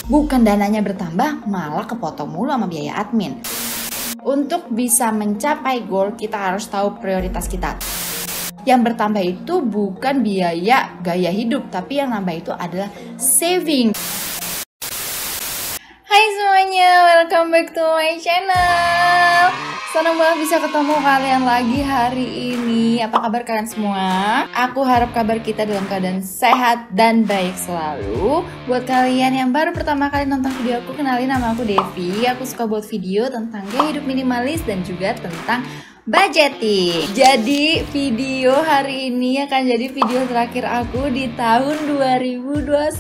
Bukan dananya bertambah, malah kepotong mulu sama biaya admin. Untuk bisa mencapai goal, kita harus tahu prioritas kita. Yang bertambah itu bukan biaya gaya hidup, tapi yang nambah itu adalah saving. Hai semuanya, welcome back to my channel. Senang banget bisa ketemu kalian lagi hari ini. Apa kabar kalian semua? Aku harap kabar kita dalam keadaan sehat dan baik selalu. Buat kalian yang baru pertama kali nonton video aku, kenalin nama aku Devi. Aku suka buat video tentang gaya hidup minimalis dan juga tentang budgeting. Jadi video hari ini akan jadi video terakhir aku di tahun 2021.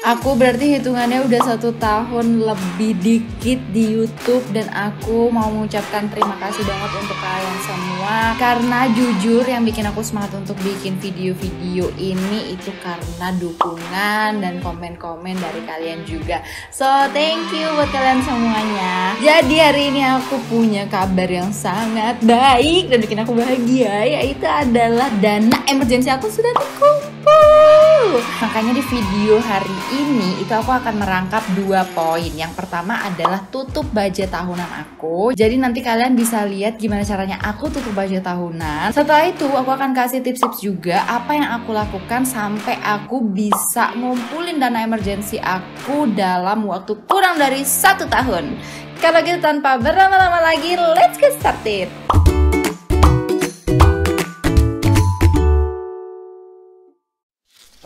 Aku berarti hitungannya udah 1 tahun lebih dikit di YouTube. Dan aku mau mengucapkan terima kasih banget untuk kalian semua. Karena jujur yang bikin aku semangat untuk bikin video-video ini itu karena dukungan dan komen-komen dari kalian juga. So thank you buat kalian semuanya. Jadi hari ini aku punya kabar yang sangat baik dan bikin aku bahagia, yaitu adalah dana emergensi aku sudah terkumpul. Makanya di video hari ini itu aku akan merangkap 2 poin. Yang pertama adalah tutup budget tahunan aku. Jadi nanti kalian bisa lihat gimana caranya aku tutup budget tahunan. Setelah itu aku akan kasih tips-tips juga apa yang aku lakukan sampai aku bisa ngumpulin dana emergensi aku dalam waktu kurang dari 1 tahun. Kalau gitu tanpa berlama-lama lagi, let's get started.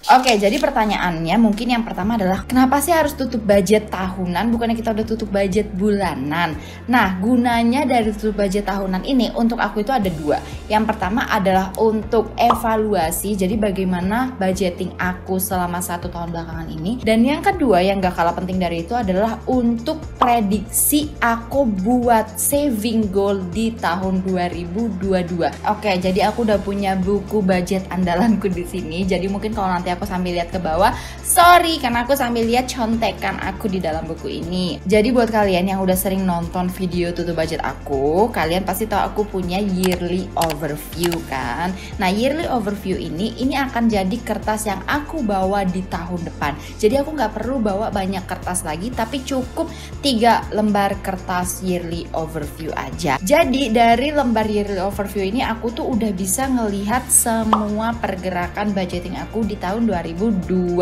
Oke, jadi pertanyaannya mungkin yang pertama adalah kenapa sih harus tutup budget tahunan, bukannya kita udah tutup budget bulanan? Nah, gunanya dari tutup budget tahunan ini untuk aku itu ada 2. Yang pertama adalah untuk evaluasi, jadi bagaimana budgeting aku selama 1 tahun belakangan ini. Dan yang kedua yang gak kalah penting dari itu adalah untuk prediksi aku buat saving goal di tahun 2022. Oke, jadi aku udah punya buku budget andalanku di sini. Jadi mungkin kalau nanti aku sambil lihat ke bawah, sorry karena aku sambil lihat contekan aku di dalam buku ini. Jadi buat kalian yang udah sering nonton video tutup budget aku, kalian pasti tahu aku punya yearly overview kan. Nah, yearly overview ini akan jadi kertas yang aku bawa di tahun depan. Jadi aku nggak perlu bawa banyak kertas lagi, tapi cukup 3 lembar kertas yearly overview aja. Jadi dari lembar yearly overview ini aku tuh udah bisa ngelihat semua pergerakan budgeting aku di tahun 2021.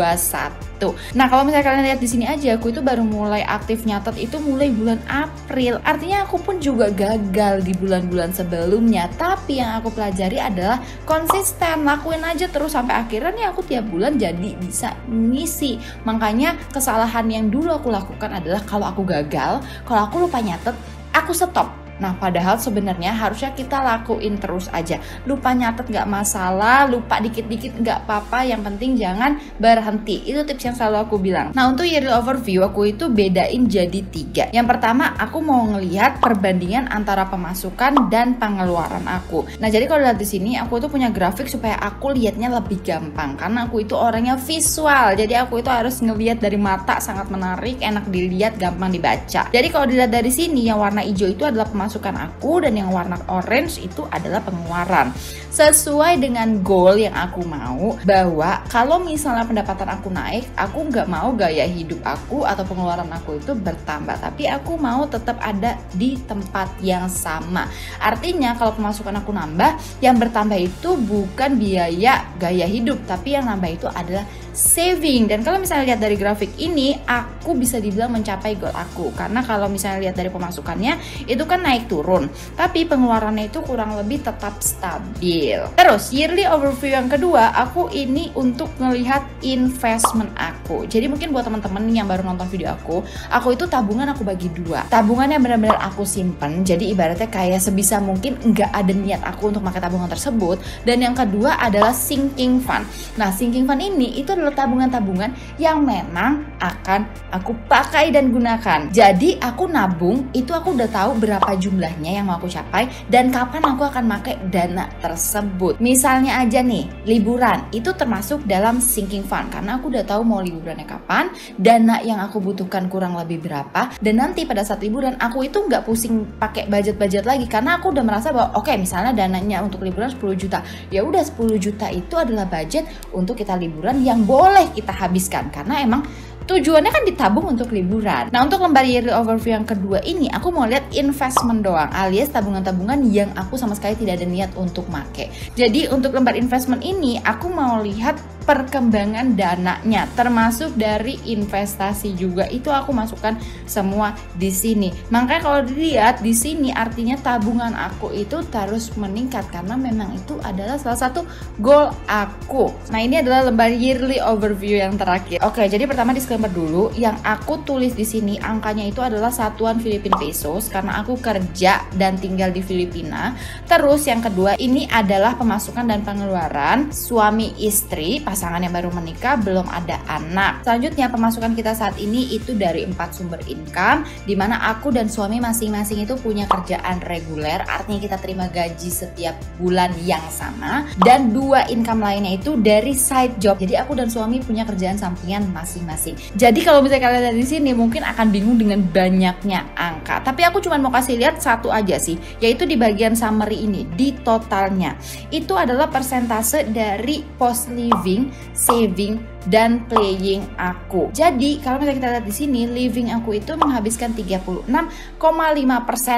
Nah, kalau misalnya kalian lihat di sini aja, aku itu baru mulai aktif nyatet itu mulai bulan April. Artinya aku pun juga gagal di bulan-bulan sebelumnya. Tapi yang aku pelajari adalah konsisten, lakuin aja terus sampai akhirnya nih aku tiap bulan jadi bisa ngisi. Makanya kesalahan yang dulu aku lakukan adalah kalau aku gagal, kalau aku lupa nyatet, aku stop. Nah, padahal sebenarnya harusnya kita lakuin terus aja. Lupa nyatet gak masalah, lupa dikit-dikit gak apa-apa, yang penting jangan berhenti. Itu tips yang selalu aku bilang. Nah, untuk yearly overview aku itu bedain jadi 3. Yang pertama, aku mau ngelihat perbandingan antara pemasukan dan pengeluaran aku. Nah, jadi kalau lihat di sini aku tuh punya grafik supaya aku lihatnya lebih gampang karena aku itu orangnya visual. Jadi aku itu harus ngelihat dari mata, sangat menarik, enak dilihat, gampang dibaca. Jadi kalau dilihat dari sini yang warna hijau itu adalah pemasukan aku dan yang warna orange itu adalah pengeluaran. Sesuai dengan goal yang aku mau, bahwa kalau misalnya pendapatan aku naik, aku nggak mau gaya hidup aku atau pengeluaran aku itu bertambah, tapi aku mau tetap ada di tempat yang sama. Artinya kalau pemasukan aku nambah, yang bertambah itu bukan biaya gaya hidup, tapi yang nambah itu adalah saving. Dan kalau misalnya lihat dari grafik ini, aku bisa dibilang mencapai goal aku, karena kalau misalnya lihat dari pemasukannya itu kan naik turun, tapi pengeluarannya itu kurang lebih tetap stabil. Terus yearly overview yang kedua, aku ini untuk melihat investment aku. Jadi mungkin buat teman-teman yang baru nonton video aku itu tabungan aku bagi 2. Tabungan yang benar-benar aku simpen, jadi ibaratnya kayak sebisa mungkin nggak ada niat aku untuk pakai tabungan tersebut. Dan yang kedua adalah sinking fund. Nah, sinking fund ini itu adalah tabungan-tabungan yang memang akan aku pakai dan gunakan. Jadi aku nabung itu aku udah tahu berapa jumlahnya yang mau aku capai dan kapan aku akan pakai dana tersebut. Misalnya aja nih, liburan itu termasuk dalam sinking fund karena aku udah tahu mau liburannya kapan, dana yang aku butuhkan kurang lebih berapa, dan nanti pada saat liburan aku itu nggak pusing pakai budget-budget lagi karena aku udah merasa bahwa oke, misalnya dananya untuk liburan 10 juta. Ya udah 10 juta itu adalah budget untuk kita liburan yang boleh kita habiskan karena emang tujuannya kan ditabung untuk liburan. Nah, untuk lembar yearly overview yang kedua ini aku mau lihat investment doang, alias tabungan-tabungan yang aku sama sekali tidak ada niat untuk make. Jadi untuk lembar investment ini aku mau lihat perkembangan dananya, termasuk dari investasi juga, itu aku masukkan semua di sini. Makanya kalau dilihat di sini artinya tabungan aku itu terus meningkat karena memang itu adalah salah satu goal aku. Nah, ini adalah lembar yearly overview yang terakhir. Oke, jadi pertama disclaimer dulu, yang aku tulis di sini angkanya itu adalah satuan Filipina pesos karena aku kerja dan tinggal di Filipina. Terus yang kedua ini adalah pemasukan dan pengeluaran suami istri, pasangan yang baru menikah, belum ada anak. Selanjutnya pemasukan kita saat ini itu dari 4 sumber income, dimana aku dan suami masing-masing itu punya kerjaan reguler, artinya kita terima gaji setiap bulan yang sama, dan 2 income lainnya itu dari side job. Jadi aku dan suami punya kerjaan sampingan masing-masing. Jadi kalau misalnya kalian lihat di sini mungkin akan bingung dengan banyaknya angka, tapi aku cuma mau kasih lihat satu aja sih, yaitu di bagian summary ini, di totalnya itu adalah persentase dari post living, saving, dan playing aku. Jadi kalau misalnya kita lihat di sini, living aku itu menghabiskan 36,5%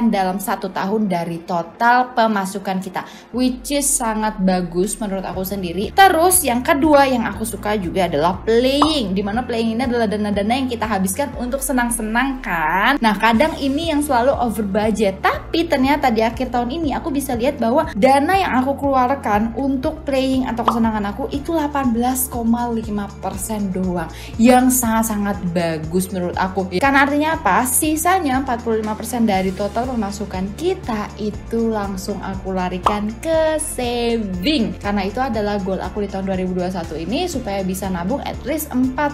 dalam 1 tahun dari total pemasukan kita, which is sangat bagus menurut aku sendiri. Terus yang kedua yang aku suka juga adalah playing, dimana playing ini adalah dana-dana yang kita habiskan untuk senang-senang kan. Nah, kadang ini yang selalu over budget, tapi ternyata di akhir tahun ini aku bisa lihat bahwa dana yang aku keluarkan untuk playing atau kesenangan aku itu 18,5% doang, yang sangat-sangat bagus menurut aku. Karena artinya apa? Sisanya 45% dari total pemasukan kita itu langsung aku larikan ke saving. Karena itu adalah goal aku di tahun 2021 ini, supaya bisa nabung at least 40%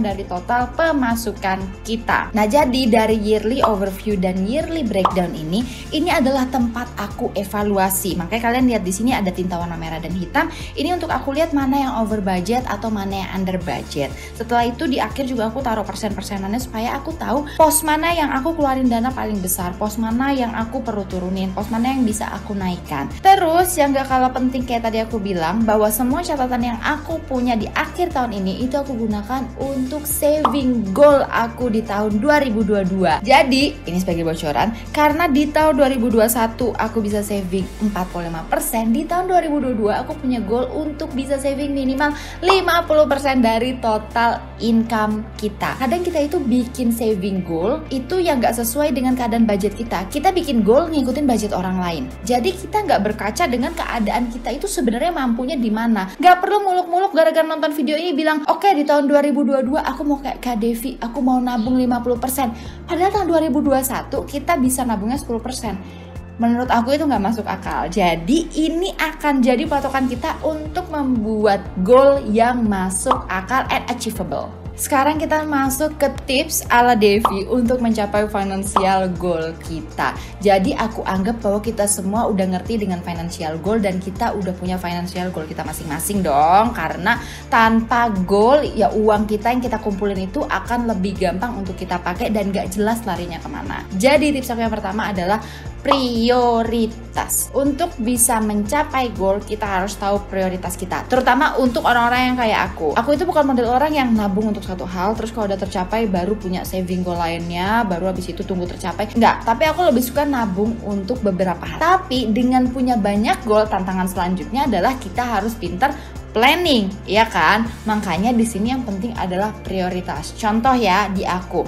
dari total pemasukan kita. Nah, jadi dari yearly overview dan yearly breakdown ini adalah tempat aku evaluasi. Makanya kalian lihat di sini ada tinta warna merah dan hitam. Ini untuk aku lihat mana yang over budget atau mana yang under budget. Setelah itu di akhir juga aku taruh persen-persenannya supaya aku tahu pos mana yang aku keluarin dana paling besar, pos mana yang aku perlu turunin, pos mana yang bisa aku naikkan. Terus yang gak kalah penting kayak tadi aku bilang, bahwa semua catatan yang aku punya di akhir tahun ini itu aku gunakan untuk saving goal aku di tahun 2022. Jadi ini sebagai bocoran, karena di tahun 2021 aku bisa saving 45%, di tahun 2022 aku punya goal untuk bisa saving minimal 50% dari total income kita. Kadang kita itu bikin saving goal itu yang gak sesuai dengan keadaan budget kita. Kita bikin goal ngikutin budget orang lain. Jadi kita gak berkaca dengan keadaan kita itu sebenarnya mampunya di mana. Gak perlu muluk-muluk gara-gara nonton video ini bilang, oke, di tahun 2022 aku mau kayak Kak Devi, aku mau nabung 50%. Padahal tahun 2021 kita bisa nabungnya 10%. Menurut aku itu nggak masuk akal. Jadi ini akan jadi patokan kita untuk membuat goal yang masuk akal and achievable. Sekarang kita masuk ke tips ala Devi untuk mencapai financial goal kita. Jadi aku anggap bahwa kita semua udah ngerti dengan financial goal dan kita udah punya financial goal kita masing-masing dong. Karena tanpa goal ya uang kita yang kita kumpulin itu akan lebih gampang untuk kita pakai dan gak jelas larinya kemana. Jadi tips aku yang pertama adalah prioritas. Untuk bisa mencapai goal kita harus tahu prioritas kita, terutama untuk orang-orang yang kayak aku. Aku itu bukan model orang yang nabung untuk satu hal, terus kalau udah tercapai baru punya saving goal lainnya, baru habis itu tunggu tercapai. Enggak, tapi aku lebih suka nabung untuk beberapa hal. Tapi dengan punya banyak goal, tantangan selanjutnya adalah kita harus pintar planning, ya kan? Makanya di sini yang penting adalah prioritas. Contoh ya, di aku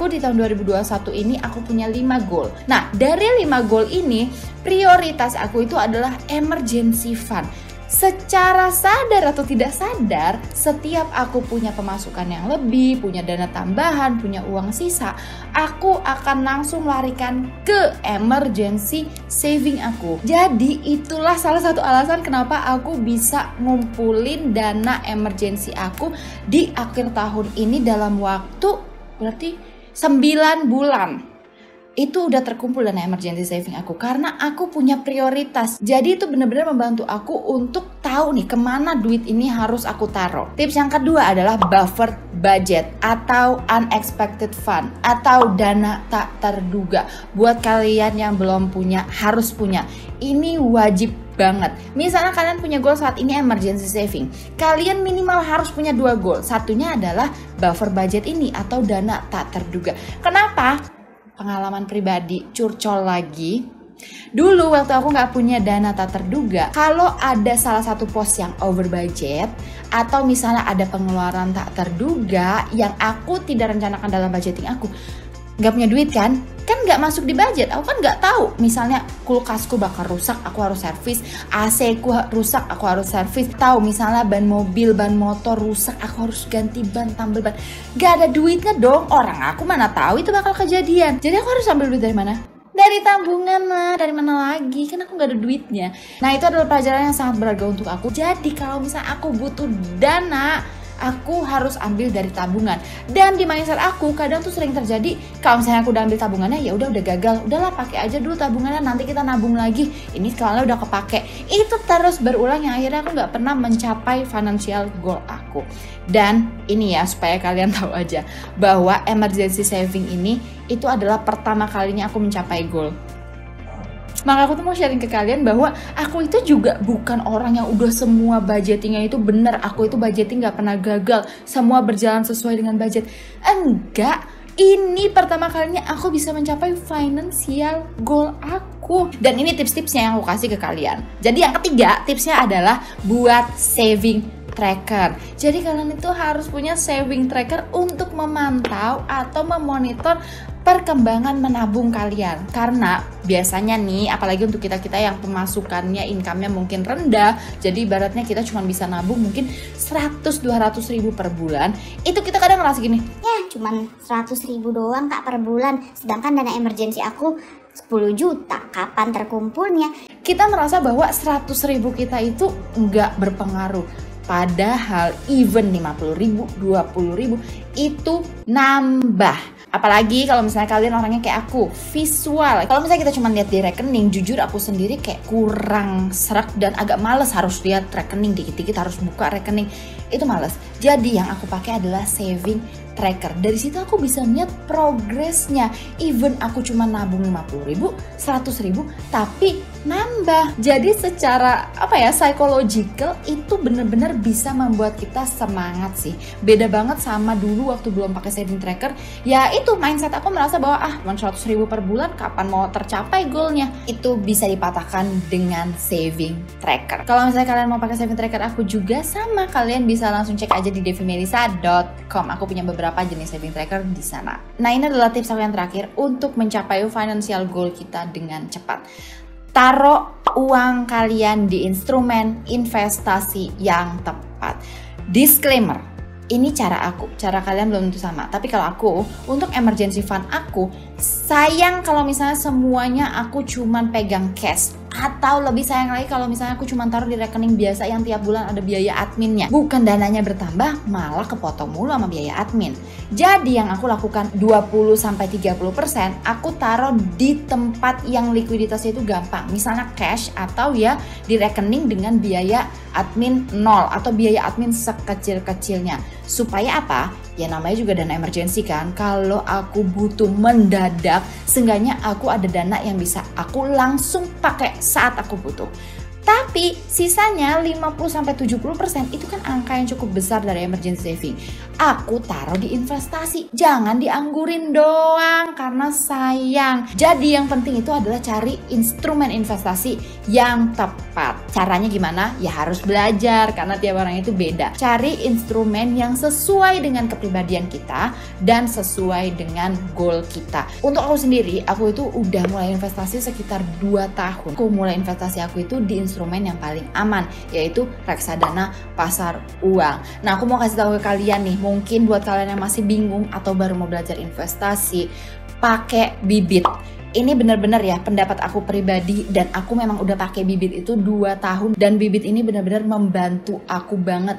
di tahun 2021 ini aku punya 5 goal. Nah, dari 5 goal ini, prioritas aku itu adalah emergency fund. Secara sadar atau tidak sadar, setiap aku punya pemasukan yang lebih, punya dana tambahan, punya uang sisa, aku akan langsung larikan ke emergency saving aku. Jadi itulah salah satu alasan kenapa aku bisa ngumpulin dana emergency aku di akhir tahun ini dalam waktu berarti 9 bulan. Itu udah terkumpul dana emergency saving aku karena aku punya prioritas. Jadi itu benar-benar membantu aku untuk tahu nih kemana duit ini harus aku taruh. Tips yang kedua adalah buffer budget atau unexpected fund atau dana tak terduga. Buat kalian yang belum punya, harus punya. Ini wajib banget. Misalnya kalian punya goal saat ini emergency saving, kalian minimal harus punya 2 goal. Satunya adalah buffer budget ini atau dana tak terduga. Kenapa? Pengalaman pribadi, curcol lagi. Dulu waktu aku nggak punya dana tak terduga, kalau ada salah satu pos yang over budget atau misalnya ada pengeluaran tak terduga yang aku tidak rencanakan dalam budgeting aku, nggak punya duit kan nggak masuk di budget. Aku kan nggak tahu, misalnya kulkasku bakal rusak, aku harus servis. AC ku rusak, aku harus servis. Tahu misalnya ban mobil, ban motor rusak, aku harus ganti ban, tambal ban. Nggak ada duitnya dong, orang aku mana tahu itu bakal kejadian. Jadi aku harus ambil duit dari mana? Dari tabungan lah, dari mana lagi, kan aku nggak ada duitnya. Nah itu adalah pelajaran yang sangat berharga untuk aku. Jadi kalau misalnya aku butuh dana, aku harus ambil dari tabungan. Dan di mindset aku kadang tuh sering terjadi, kalau misalnya aku udah ambil tabungannya, ya udah gagal, udahlah pakai aja dulu tabungannya, nanti kita nabung lagi. Ini sekarang udah kepake. Itu terus berulang yang akhirnya aku nggak pernah mencapai financial goal aku. Dan ini ya supaya kalian tahu aja bahwa emergency saving ini itu adalah pertama kalinya aku mencapai goal. Maka aku tuh mau sharing ke kalian bahwa aku itu juga bukan orang yang udah semua budgetingnya itu bener. Aku itu budgeting gak pernah gagal, semua berjalan sesuai dengan budget. Enggak, ini pertama kalinya aku bisa mencapai financial goal aku. Dan ini tips-tipsnya yang aku kasih ke kalian. Jadi yang ketiga tipsnya adalah buat saving tracker. Jadi kalian itu harus punya saving tracker untuk memantau atau memonitor perkembangan menabung kalian. Karena biasanya nih, apalagi untuk kita-kita yang pemasukannya, income-nya mungkin rendah, jadi ibaratnya kita cuma bisa nabung mungkin 100-200 ribu per bulan. Itu kita kadang ngerasa gini, ya cuman 100 ribu doang kak per bulan, sedangkan dana emergency aku 10 juta, kapan terkumpulnya? Kita merasa bahwa 100 ribu kita itu nggak berpengaruh. Padahal even 50 ribu, 20 ribu itu nambah. Apalagi kalau misalnya kalian orangnya kayak aku, visual. Kalau misalnya kita cuma lihat di rekening, jujur aku sendiri kayak kurang serak dan agak males harus lihat rekening, dikit-dikit harus buka rekening. Itu males. Jadi yang aku pakai adalah saving tracker. Dari situ aku bisa lihat progresnya. Even aku cuma nabung 50 ribu, 100 ribu, tapi nambah. Jadi secara psychological itu bener-bener bisa membuat kita semangat sih. Beda banget sama dulu waktu belum pakai saving tracker. Ya itu mindset aku merasa bahwa 100 ribu per bulan kapan mau tercapai goalnya. Itu bisa dipatahkan dengan saving tracker. Kalau misalnya kalian mau pakai saving tracker aku juga sama, kalian bisa langsung cek aja di devimelisa.com. Aku punya beberapa jenis saving tracker di sana. Nah ini adalah tips aku yang terakhir untuk mencapai financial goal kita dengan cepat. Taruh uang kalian di instrumen investasi yang tepat. Disclaimer, ini cara aku, cara kalian belum tentu sama. Tapi kalau aku, untuk emergency fund aku, sayang kalau misalnya semuanya aku cuman pegang cash. Atau lebih sayang lagi kalau misalnya aku cuma taruh di rekening biasa yang tiap bulan ada biaya adminnya. Bukan dananya bertambah, malah kepotong mulu sama biaya admin. Jadi yang aku lakukan 20-30% aku taruh di tempat yang likuiditasnya itu gampang. Misalnya cash atau ya di rekening dengan biaya admin 0 atau biaya admin sekecil-kecilnya. Supaya apa? Ya namanya juga dana emergency kan. Kalau aku butuh mendadak, seenggaknya aku ada dana yang bisa aku langsung pakai saat aku butuh. Tapi sisanya 50-70% itu kan angka yang cukup besar dari emergency saving. Aku taruh di investasi, jangan dianggurin doang karena sayang. Jadi yang penting itu adalah cari instrumen investasi yang tepat. Caranya gimana? Ya harus belajar karena tiap orang itu beda. Cari instrumen yang sesuai dengan kepribadian kita dan sesuai dengan goal kita. Untuk aku sendiri, aku itu udah mulai investasi sekitar 2 tahun. Aku mulai investasi aku itu di instrumen yang paling aman, yaitu reksadana pasar uang. Nah, aku mau kasih tahu ke kalian nih, mungkin buat kalian yang masih bingung atau baru mau belajar investasi, pakai bibit. Ini benar-benar ya pendapat aku pribadi, dan aku memang udah pakai bibit itu 2 tahun dan bibit ini benar-benar membantu aku banget.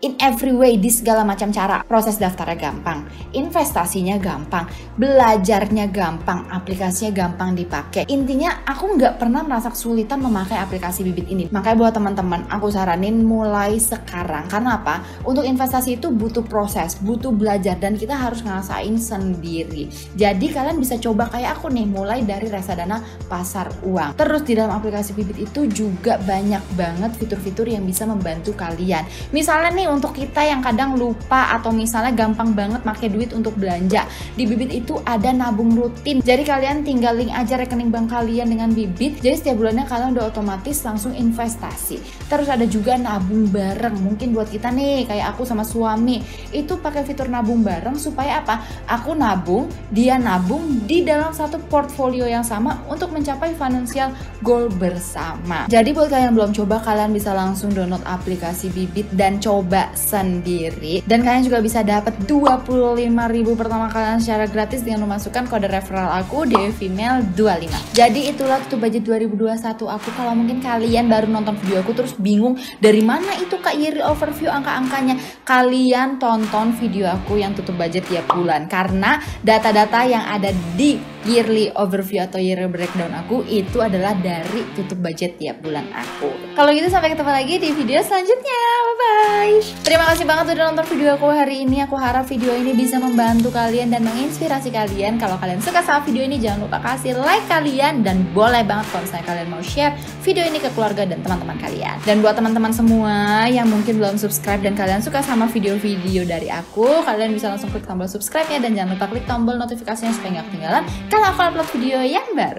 in every way, di segala macam cara. Proses daftarnya gampang, investasinya gampang, belajarnya gampang, aplikasinya gampang dipakai. Intinya aku nggak pernah merasa kesulitan memakai aplikasi Bibit ini. Makanya buat teman-teman, aku saranin mulai sekarang. Karena apa? Untuk investasi itu butuh proses, butuh belajar, dan kita harus ngerasain sendiri. Jadi kalian bisa coba kayak aku nih, mulai dari reksadana pasar uang. Terus di dalam aplikasi Bibit itu juga banyak banget fitur-fitur yang bisa membantu kalian. Misalnya nih, untuk kita yang kadang lupa atau misalnya gampang banget pakai duit untuk belanja, di Bibit itu ada nabung rutin. Jadi kalian tinggal link aja rekening bank kalian dengan Bibit. Jadi setiap bulannya kalian udah otomatis langsung investasi. Terus ada juga nabung bareng. Mungkin buat kita nih kayak aku sama suami itu pakai fitur nabung bareng supaya apa? Aku nabung, dia nabung di dalam satu portfolio yang sama untuk mencapai financial goal bersama. Jadi buat kalian yang belum coba, kalian bisa langsung download aplikasi Bibit dan coba sendiri. Dan kalian juga bisa dapat 25.000 pertama kalian secara gratis dengan memasukkan kode referral aku devimale25. Jadi itulah tutup budget 2021 aku. Kalau mungkin kalian baru nonton video aku terus bingung dari mana itu Kak yearly overview angka-angkanya, kalian tonton video aku yang tutup budget tiap bulan. Karena data-data yang ada di yearly overview atau yearly breakdown aku itu adalah dari tutup budget tiap bulan aku. Kalau gitu sampai ketemu lagi di video selanjutnya. Bye-bye. Terima kasih banget udah nonton video aku hari ini. Aku harap video ini bisa membantu kalian dan menginspirasi kalian. Kalau kalian suka sama video ini, jangan lupa kasih like kalian, dan boleh banget kalau misalnya kalian mau share video ini ke keluarga dan teman-teman kalian. Dan buat teman-teman semua yang mungkin belum subscribe dan kalian suka sama video-video dari aku, kalian bisa langsung klik tombol subscribe-nya dan jangan lupa klik tombol notifikasinya supaya nggak ketinggalan kalau aku upload video yang baru.